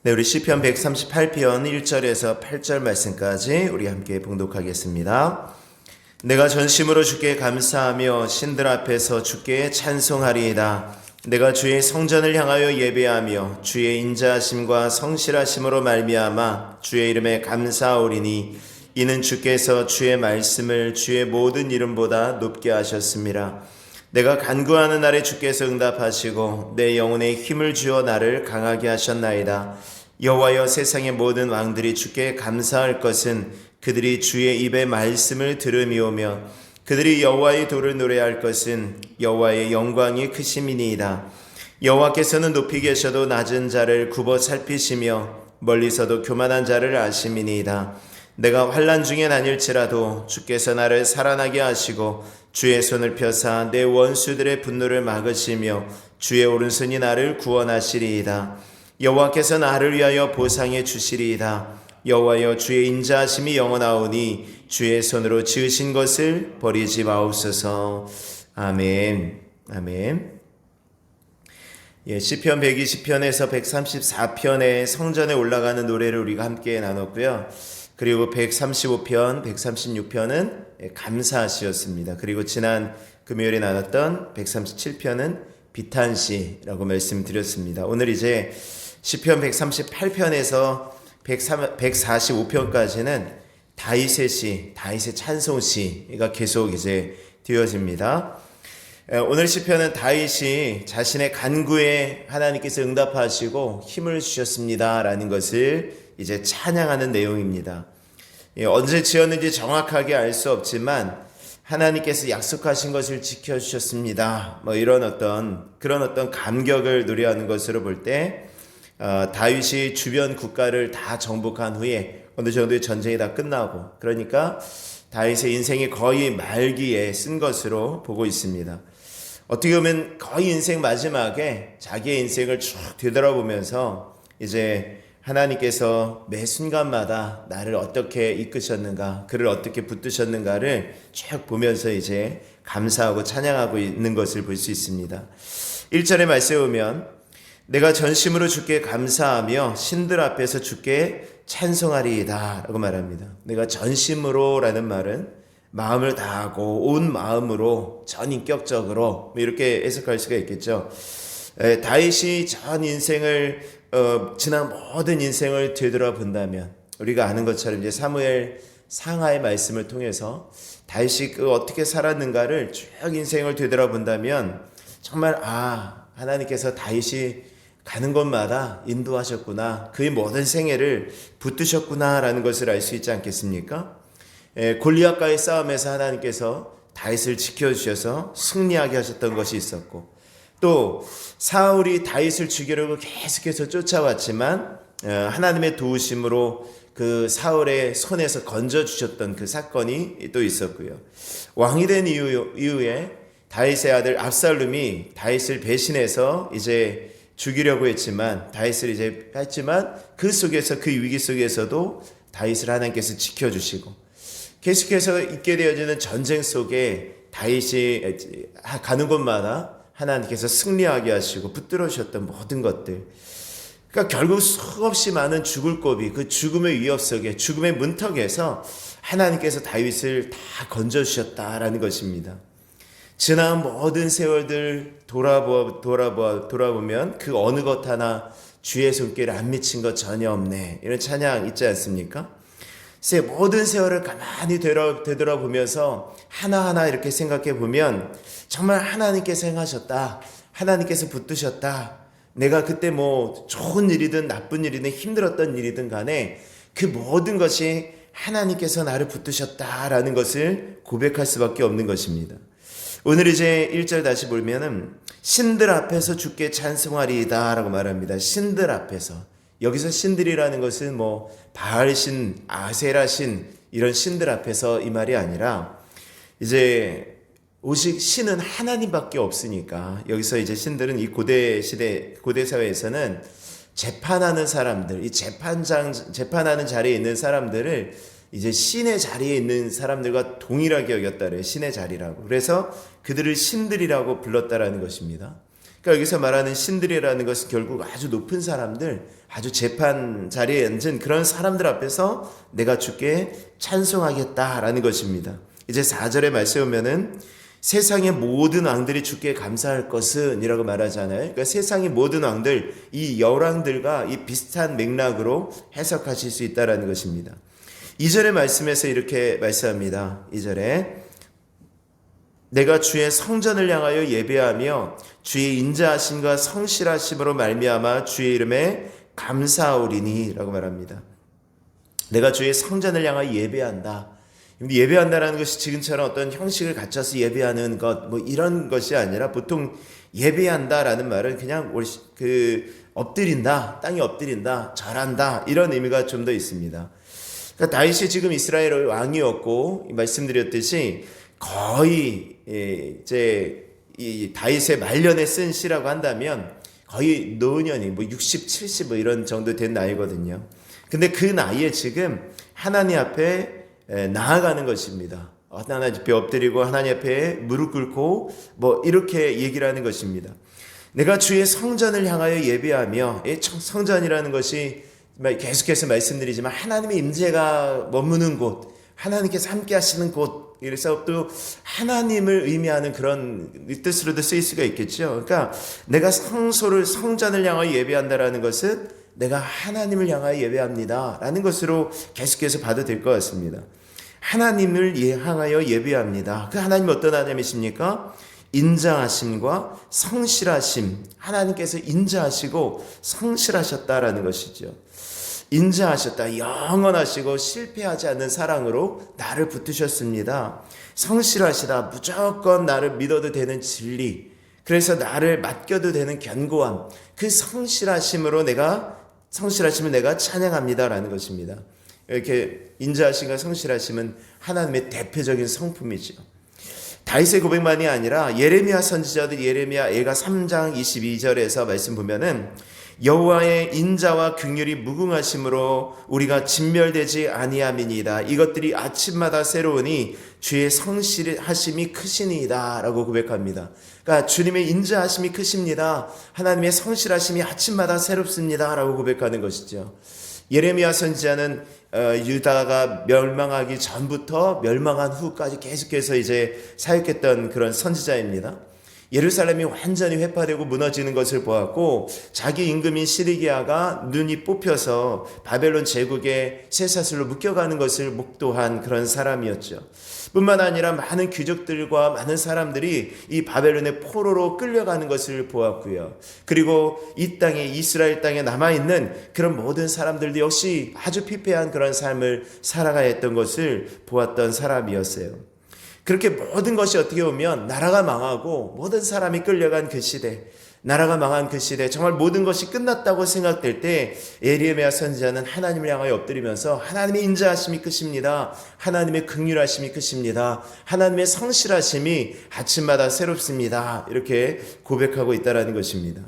네, 우리 시편 138편 1절에서 8절 말씀까지 우리 함께 봉독하겠습니다. 내가 전심으로 주께 감사하며 신들 앞에서 주께 찬송하리이다. 내가 주의 성전을 향하여 예배하며 주의 인자하심과 성실하심으로 말미암아 주의 이름에 감사하오리니 이는 주께서 주의 말씀을 주의 모든 이름보다 높게 하셨습니다. 내가 간구하는 날에 주께서 응답하시고 내 영혼에 힘을 주어 나를 강하게 하셨나이다. 여호와여, 세상의 모든 왕들이 주께 감사할 것은 그들이 주의 입의 말씀을 들음이오며 그들이 여호와의 도를 노래할 것은 여호와의 영광이 크심이니이다. 여호와께서는 높이 계셔도 낮은 자를 굽어 살피시며 멀리서도 교만한 자를 아심이니이다. 내가 환난 중에 다닐지라도 주께서 나를 살아나게 하시고 주의 손을 펴사 내 원수들의 분노를 막으시며 주의 오른손이 나를 구원하시리이다. 여호와께서 나를 위하여 보상해 주시리이다. 여호와여, 주의 인자하심이 영원하오니 주의 손으로 지으신 것을 버리지 마옵소서. 아멘. 아멘. 시편 120편에서 134편의 성전에 올라가는 노래를 우리가 함께 나눴고요. 그리고 135편, 136편은 감사시였습니다. 그리고 지난 금요일에 나눴던 137편은 비탄시라고 말씀드렸습니다. 오늘 이제 시편 138편에서 145편까지는 다윗의 시, 다윗의 찬송시가 계속 이제 되어집니다. 오늘 시편은 다윗이 자신의 간구에 하나님께서 응답하시고 힘을 주셨습니다라는 것을 이제 찬양하는 내용입니다. 언제 지었는지 정확하게 알 수 없지만 하나님께서 약속하신 것을 지켜주셨습니다. 그런 어떤 감격을 노래하는 것으로 볼 때 다윗이 주변 국가를 다 정복한 후에 어느 정도의 전쟁이 다 끝나고, 그러니까 다윗의 인생이 거의 말기에 쓴 것으로 보고 있습니다. 어떻게 보면 거의 인생 마지막에 자기의 인생을 쭉 되돌아보면서 이제 하나님께서 매 순간마다 나를 어떻게 이끄셨는가, 그를 어떻게 붙드셨는가를 쭉 보면서 이제 감사하고 찬양하고 있는 것을 볼 수 있습니다. 1절의 말씀에 보면 내가 전심으로 주께 감사하며 신들 앞에서 주께 찬송하리이다 라고 말합니다. 내가 전심으로 라는 말은 마음을 다하고 온 마음으로 전인격적으로 이렇게 해석할 수가 있겠죠. 다윗이 전 인생을 지난 모든 인생을 되돌아본다면 우리가 아는 것처럼 이제 사무엘 상하의 말씀을 통해서 다윗이 어떻게 살았는가를 쭉 인생을 되돌아본다면 정말 하나님께서 다윗이 가는 곳마다 인도하셨구나, 그의 모든 생애를 붙드셨구나 라는 것을 알 수 있지 않겠습니까? 골리앗과의 싸움에서 하나님께서 다윗을 지켜주셔서 승리하게 하셨던 것이 있었고, 또 사울이 다윗을 죽이려고 계속해서 쫓아왔지만 하나님의 도우심으로 그 사울의 손에서 건져주셨던 그 사건이 또 있었고요. 왕이 된 이후에 다윗의 아들 압살롬이 다윗을 배신해서 이제 죽이려고 했지만 그 속에서, 그 위기 속에서도 다윗을 하나님께서 지켜주시고, 계속해서 있게 되어지는 전쟁 속에 다윗이 가는 곳마다 하나님께서 승리하게 하시고 붙들어 주셨던 모든 것들, 그러니까 결국 수없이 많은 죽을 고비, 그 죽음의 위협 속에, 죽음의 문턱에서 하나님께서 다윗을 다 건져주셨다라는 것입니다. 지난 모든 세월들 돌아보면 그 어느 것 하나 주의 손길에 안 미친 것 전혀 없네, 이런 찬양 있지 않습니까? 모든 세월을 가만히 되돌아보면서 하나하나 이렇게 생각해 보면 정말 하나님께서 행하셨다, 하나님께서 붙드셨다, 내가 그때 좋은 일이든 나쁜 일이든 힘들었던 일이든 간에 그 모든 것이 하나님께서 나를 붙드셨다라는 것을 고백할 수밖에 없는 것입니다. 오늘 이제 1절 다시 보면은 신들 앞에서 주께 찬송하리이다 라고 말합니다. 신들 앞에서. 여기서 신들이라는 것은 바알신, 아세라신 이런 신들 앞에서 이 말이 아니라 이제 오직 신은 하나님밖에 없으니까 여기서 이제 신들은 이 고대 사회에서는 재판하는 사람들, 이 재판하는 자리에 있는 사람들을 이제 신의 자리에 있는 사람들과 동일하게 여겼다 그래요. 신의 자리라고. 그래서 그들을 신들이라고 불렀다라는 것입니다. 그러니까 여기서 말하는 신들이라는 것은 결국 아주 높은 사람들, 아주 재판 자리에 앉은 그런 사람들 앞에서 내가 주께 찬송하겠다라는 것입니다. 이제 4절에 말씀에 보면은 세상의 모든 왕들이 주께 감사할 것은 이라고 말하잖아요. 그러니까 세상의 모든 왕들, 이 열왕들과 이 비슷한 맥락으로 해석하실 수 있다는 것입니다. 2절의 말씀에서 이렇게 말씀합니다. 2절에 내가 주의 성전을 향하여 예배하며 주의 인자하심과 성실하심으로 말미암아 주의 이름에 감사하오리니 라고 말합니다. 내가 주의 성전을 향하여 예배한다. 예배한다라는 것이 지금처럼 어떤 형식을 갖춰서 예배하는 것 뭐 이런 것이 아니라 보통 예배한다라는 말은 그냥 엎드린다, 땅에 엎드린다, 절한다 이런 의미가 좀 더 있습니다. 그러니까 다윗이 지금 이스라엘 왕이었고 말씀드렸듯이 거의 이제 이 다윗의 말년에 쓴 시라고 한다면 거의 노년이 뭐 60, 70 뭐 이런 정도 된 나이거든요. 근데 그 나이에 지금 하나님 앞에 나아가는 것입니다. 하나님 앞에 엎드리고 하나님 앞에 무릎 꿇고 뭐 이렇게 얘기를 하는 것입니다. 내가 주의 성전을 향하여 예배하며, 성전이라는 것이 계속해서 말씀드리지만 하나님의 임재가 머무는 곳, 하나님께서 함께 하시는 곳, 그래서 또 하나님을 의미하는 그런 뜻으로도 쓰일 수가 있겠죠. 그러니까 내가 성전을 향하여 예배한다라는 것은 내가 하나님을 향하여 예배합니다 라는 것으로 계속해서 봐도 될 것 같습니다. 하나님을 향하여 예배합니다. 그 하나님이 어떤 하나님이십니까? 인자하심과 성실하심, 하나님께서 인자하시고 성실하셨다라는 것이죠. 인자하셨다, 영원하시고 실패하지 않는 사랑으로 나를 붙드셨습니다. 성실하시다, 무조건 나를 믿어도 되는 진리, 그래서 나를 맡겨도 되는 견고함, 그 성실하심을 내가 찬양합니다라는 것입니다. 이렇게 인자하심과 성실하심은 하나님의 대표적인 성품이죠. 다윗의 고백만이 아니라 예레미야 선지자들, 예레미야 애가 3장 22절에서 말씀 보면은 여호와의 인자와 긍휼이 무궁하심으로 우리가 진멸되지 아니함이니이다. 이것들이 아침마다 새로우니 주의 성실하심이 크시니이다 라고 고백합니다. 그러니까 주님의 인자하심이 크십니다. 하나님의 성실하심이 아침마다 새롭습니다 라고 고백하는 것이죠. 예레미야 선지자는 유다가 멸망하기 전부터 멸망한 후까지 계속해서 이제 사역했던 그런 선지자입니다. 예루살렘이 완전히 회파되고 무너지는 것을 보았고 자기 임금인 시드기야가 눈이 뽑혀서 바벨론 제국의 쇠사슬로 묶여가는 것을 목도한 그런 사람이었죠. 뿐만 아니라 많은 귀족들과 많은 사람들이 이 바벨론의 포로로 끌려가는 것을 보았고요. 그리고 이 땅에, 이스라엘 땅에 남아있는 그런 모든 사람들도 역시 아주 피폐한 그런 삶을 살아가야 했던 것을 보았던 사람이었어요. 그렇게 모든 것이 어떻게 보면 나라가 망하고 모든 사람이 끌려간 그 시대, 나라가 망한 그 시대, 정말 모든 것이 끝났다고 생각될 때 예레미야 선지자는 하나님을 향하여 엎드리면서 하나님의 인자하심이 크십니다. 하나님의 긍휼하심이 크십니다. 하나님의 성실하심이 아침마다 새롭습니다. 이렇게 고백하고 있다는 것입니다.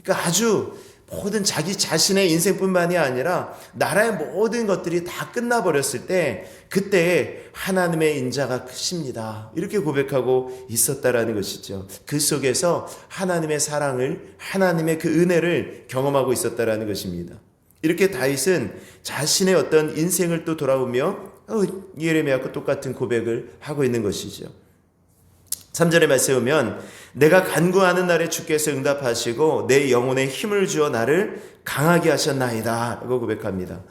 그러니까 아주 모든 자기 자신의 인생뿐만이 아니라 나라의 모든 것들이 다 끝나버렸을 때 그때 하나님의 인자가 크십니다. 이렇게 고백하고 있었다라는 것이죠. 그 속에서 하나님의 사랑을, 하나님의 그 은혜를 경험하고 있었다라는 것입니다. 이렇게 다윗은 자신의 어떤 인생을 또 돌아보며 예레미야와 똑같은 고백을 하고 있는 것이죠. 3절의 말씀에 보면 내가 간구하는 날에 주께서 응답하시고 내 영혼에 힘을 주어 나를 강하게 하셨나이다 라고 고백합니다.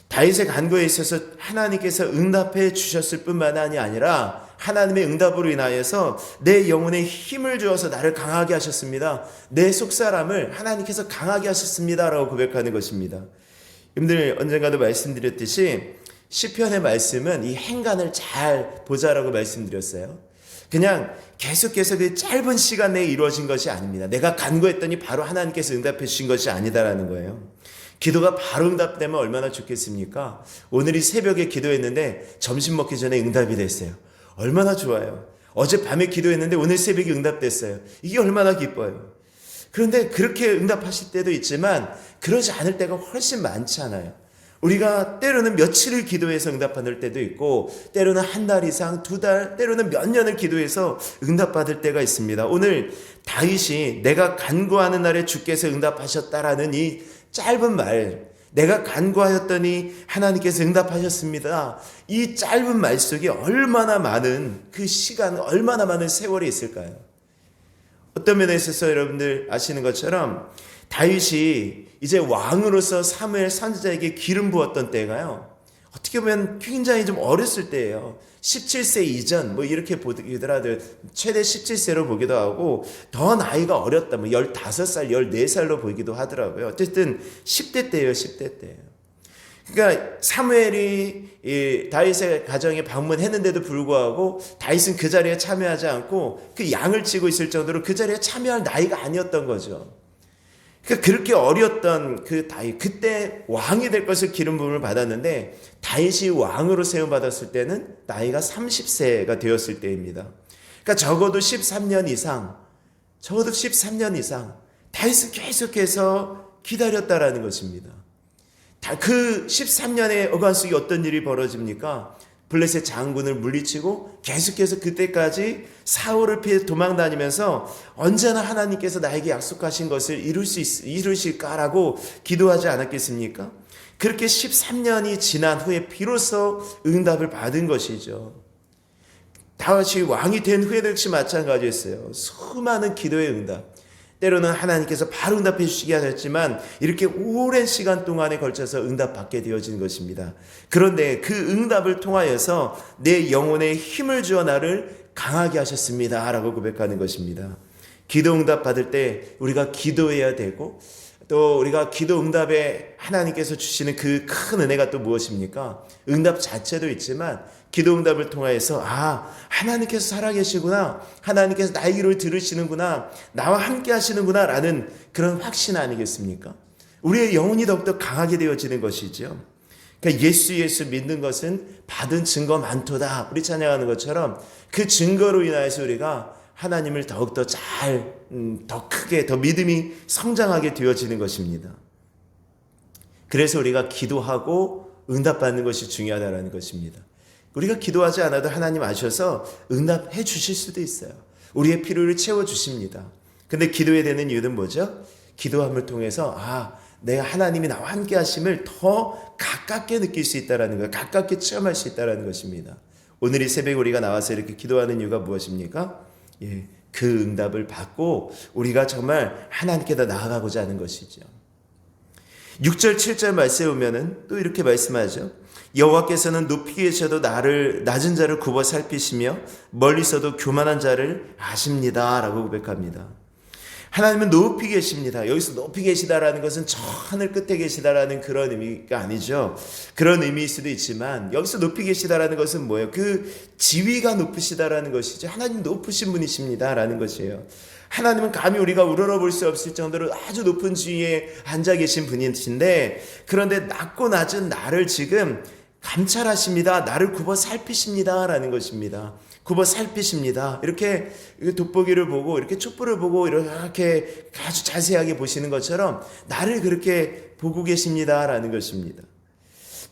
다윗의 간구에 있어서 하나님께서 응답해 주셨을 뿐만이 아니라 하나님의 응답으로 인하여서 내 영혼에 힘을 주어서 나를 강하게 하셨습니다. 내 속사람을 하나님께서 강하게 하셨습니다 라고 고백하는 것입니다. 여러분들 언젠가도 말씀드렸듯이 시편의 말씀은 이 행간을 잘 보자라고 말씀드렸어요. 그냥 계속해서 그 짧은 시간 내에 이루어진 것이 아닙니다. 내가 간구했더니 바로 하나님께서 응답해 주신 것이 아니다라는 거예요. 기도가 바로 응답되면 얼마나 좋겠습니까? 오늘 이 새벽에 기도했는데 점심 먹기 전에 응답이 됐어요. 얼마나 좋아요. 어젯밤에 기도했는데 오늘 새벽에 응답됐어요. 이게 얼마나 기뻐요. 그런데 그렇게 응답하실 때도 있지만 그러지 않을 때가 훨씬 많잖아요. 우리가 때로는 며칠을 기도해서 응답받을 때도 있고 때로는 한 달 이상, 두 달, 때로는 몇 년을 기도해서 응답받을 때가 있습니다. 오늘 다윗이 내가 간구하는 날에 주께서 응답하셨다라는 이 짧은 말, 내가 간구하였더니 하나님께서 응답하셨습니다. 이 짧은 말 속에 얼마나 많은 그 시간, 얼마나 많은 세월이 있을까요? 어떤 면에 있어서 여러분들 아시는 것처럼 다윗이 이제 왕으로서 사무엘 선지자에게 기름 부었던 때가요, 어떻게 보면 굉장히 좀 어렸을 때예요. 17세 이전 뭐 이렇게 보더라도 최대 17세로 보기도 하고 더 나이가 어렸다 뭐 15살 14살로 보기도 하더라고요. 어쨌든 10대 때예요. 10대 때예요. 그러니까 사무엘이 다윗의 가정에 방문했는데도 불구하고 다윗은 그 자리에 참여하지 않고 그 양을 치고 있을 정도로 그 자리에 참여할 나이가 아니었던 거죠. 그러니까 그렇게 어렸던 그 다윗, 그때 왕이 될 것을 기름 부음을 받았는데 다윗이 왕으로 세움 받았을 때는 나이가 30세가 되었을 때입니다. 그러니까 적어도 13년 이상 다윗은 계속해서 기다렸다라는 것입니다. 그 13년의 어간 속에 어떤 일이 벌어집니까? 블레셋 장군을 물리치고 계속해서 그때까지 사울을 피해 도망다니면서 언제나 하나님께서 나에게 약속하신 것을 이루실까라고 기도하지 않았겠습니까? 그렇게 13년이 지난 후에 비로소 응답을 받은 것이죠. 다윗이 왕이 된 후에도 역시 마찬가지였어요. 수많은 기도의 응답. 때로는 하나님께서 바로 응답해 주시기 하셨지만 이렇게 오랜 시간 동안에 걸쳐서 응답받게 되어진 것입니다. 그런데 그 응답을 통하여서 내 영혼에 힘을 주어 나를 강하게 하셨습니다 라고 고백하는 것입니다. 기도 응답 받을 때 우리가 기도해야 되고 또 우리가 기도 응답에 하나님께서 주시는 그 큰 은혜가 또 무엇입니까? 응답 자체도 있지만 기도 응답을 통하여서 하나님께서 살아계시구나, 하나님께서 나의 기도를 들으시는구나, 나와 함께 하시는구나 라는 그런 확신 아니겠습니까? 우리의 영혼이 더욱더 강하게 되어지는 것이죠. 그러니까 예수 믿는 것은 받은 증거 많도다, 우리 찬양하는 것처럼 그 증거로 인하여서 우리가 하나님을 더욱더 더 크게, 더 믿음이 성장하게 되어지는 것입니다. 그래서 우리가 기도하고 응답받는 것이 중요하다는 것입니다. 우리가 기도하지 않아도 하나님 아셔서 응답해 주실 수도 있어요. 우리의 필요를 채워주십니다. 근데 기도해야 되는 이유는 뭐죠? 기도함을 통해서 내가 하나님이 나와 함께 하심을 더 가깝게 느낄 수 있다는 거예요. 가깝게 체험할 수 있다는 것입니다. 오늘 이 새벽에 우리가 나와서 이렇게 기도하는 이유가 무엇입니까? 그 응답을 받고 우리가 정말 하나님께 더 나아가고자 하는 것이죠. 6절 7절 말씀에 보면은 또 이렇게 말씀하죠. 여호와께서는 높이 계셔도 낮은 자를 굽어 살피시며 멀리서도 교만한 자를 아십니다 라고 고백합니다. 하나님은 높이 계십니다. 여기서 높이 계시다라는 것은 저 하늘 끝에 계시다라는 그런 의미가 아니죠. 그런 의미일 수도 있지만 여기서 높이 계시다라는 것은 뭐예요? 그 지위가 높으시다라는 것이죠. 하나님 높으신 분이십니다라는 것이에요. 하나님은 감히 우리가 우러러볼 수 없을 정도로 아주 높은 지위에 앉아 계신 분이신데, 그런데 낮고 낮은 나를 지금 감찰하십니다. 나를 굽어 살피십니다라는 것입니다. 굽어 살피십니다. 이렇게 돋보기를 보고 이렇게 촛불을 보고 이렇게 아주 자세하게 보시는 것처럼 나를 그렇게 보고 계십니다라는 것입니다.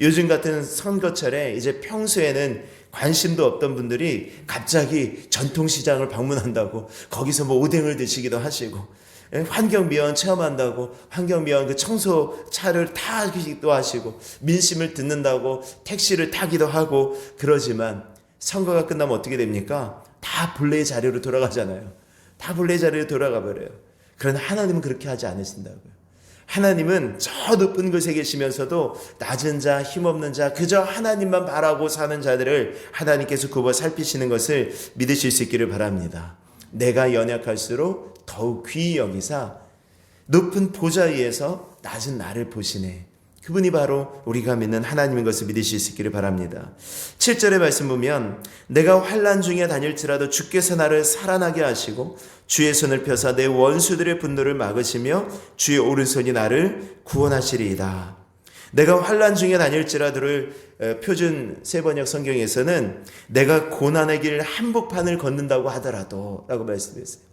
요즘 같은 선거철에 이제 평소에는 관심도 없던 분들이 갑자기 전통시장을 방문한다고 거기서 뭐 오뎅을 드시기도 하시고, 환경미화원 체험한다고 환경미화원 그 청소차를 타기도 하시고, 민심을 듣는다고 택시를 타기도 하고 그러지만 선거가 끝나면 어떻게 됩니까? 다 본래의 자리로 돌아가잖아요. 다 본래의 자리로 돌아가 버려요. 그러나 하나님은 그렇게 하지 않으신다고요. 하나님은 저 높은 곳에 계시면서도 낮은 자, 힘없는 자, 그저 하나님만 바라고 사는 자들을 하나님께서 굽어 살피시는 것을 믿으실 수 있기를 바랍니다. 내가 연약할수록 더욱 귀히 여기사 높은 보좌 위에서 낮은 나를 보시네. 그분이 바로 우리가 믿는 하나님인 것을 믿으실 수 있기를 바랍니다. 7절의 말씀 보면 내가 환난 중에 다닐지라도 주께서 나를 살아나게 하시고 주의 손을 펴사 내 원수들의 분노를 막으시며 주의 오른손이 나를 구원하시리이다. 내가 환난 중에 다닐지라도를 표준 세번역 성경에서는 내가 고난의 길 한복판을 걷는다고 하더라도 라고 말씀했어요.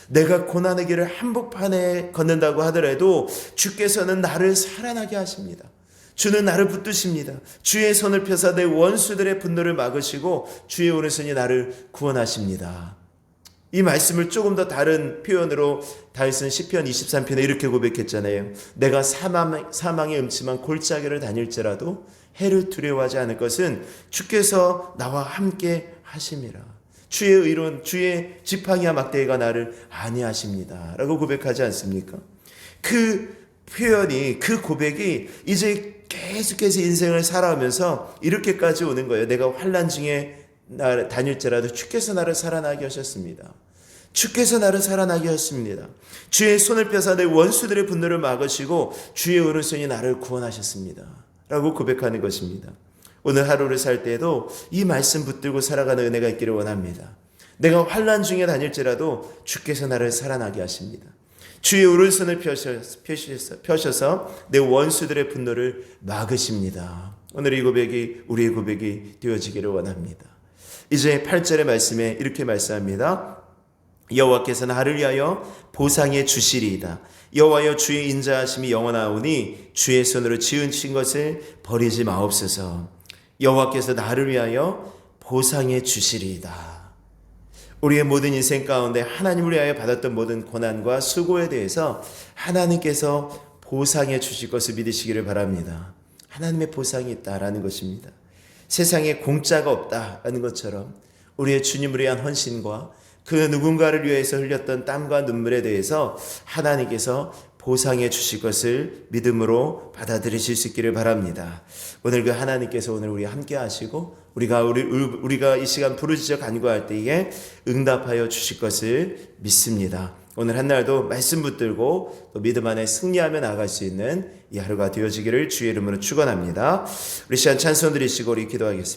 내가 고난의 길을 한복판에 걷는다고 하더라도 주께서는 나를 살아나게 하십니다. 주는 나를 붙드십니다. 주의 손을 펴사 내 원수들의 분노를 막으시고 주의 오른손이 나를 구원하십니다. 이 말씀을 조금 더 다른 표현으로 다윗은 시편 23편에 이렇게 고백했잖아요. 내가 사망의 음침한 골짜기를 다닐지라도 해를 두려워하지 않을 것은 주께서 나와 함께 하심이라. 주의 의로운 주의 지팡이와 막대기가 나를 안위하십니다 라고 고백하지 않습니까? 그 표현이, 그 고백이 이제 계속해서 인생을 살아오면서 이렇게까지 오는 거예요. 내가 환난 중에 다닐지라도 주께서 나를 살아나게 하셨습니다. 주께서 나를 살아나게 하셨습니다. 주의 손을 펴사 내 원수들의 분노를 막으시고 주의 오른손이 나를 구원하셨습니다 라고 고백하는 것입니다. 오늘 하루를 살 때에도 이 말씀 붙들고 살아가는 은혜가 있기를 원합니다. 내가 환난 중에 다닐지라도 주께서 나를 살아나게 하십니다. 주의 오른손을 펴셔서 내 원수들의 분노를 막으십니다. 오늘 이 고백이 우리의 고백이 되어지기를 원합니다. 이제 8절의 말씀에 이렇게 말씀합니다. 여호와께서 나를 위하여 보상해 주시리이다. 여호와여 주의 인자하심이 영원하오니 주의 손으로 지으신 것을 버리지 마옵소서. 여호와께서 나를 위하여 보상해 주시리이다. 우리의 모든 인생 가운데 하나님을 위하여 받았던 모든 고난과 수고에 대해서 하나님께서 보상해 주실 것을 믿으시기를 바랍니다. 하나님의 보상이 있다라는 것입니다. 세상에 공짜가 없다라는 것처럼 우리의 주님을 위한 헌신과 그 누군가를 위해서 흘렸던 땀과 눈물에 대해서 하나님께서 보상해 주실 것을 믿음으로 받아들이실 수 있기를 바랍니다. 오늘 그 하나님께서 오늘 우리 함께 하시고 우리가 이 시간 부르짖어 간구할 때에 응답하여 주실 것을 믿습니다. 오늘 한 날도 말씀 붙들고 또 믿음 안에 승리하며 나아갈 수 있는 이 하루가 되어지기를 주의 이름으로 축원합니다. 우리 시간 찬송 드리시고 우리 기도하겠습니다.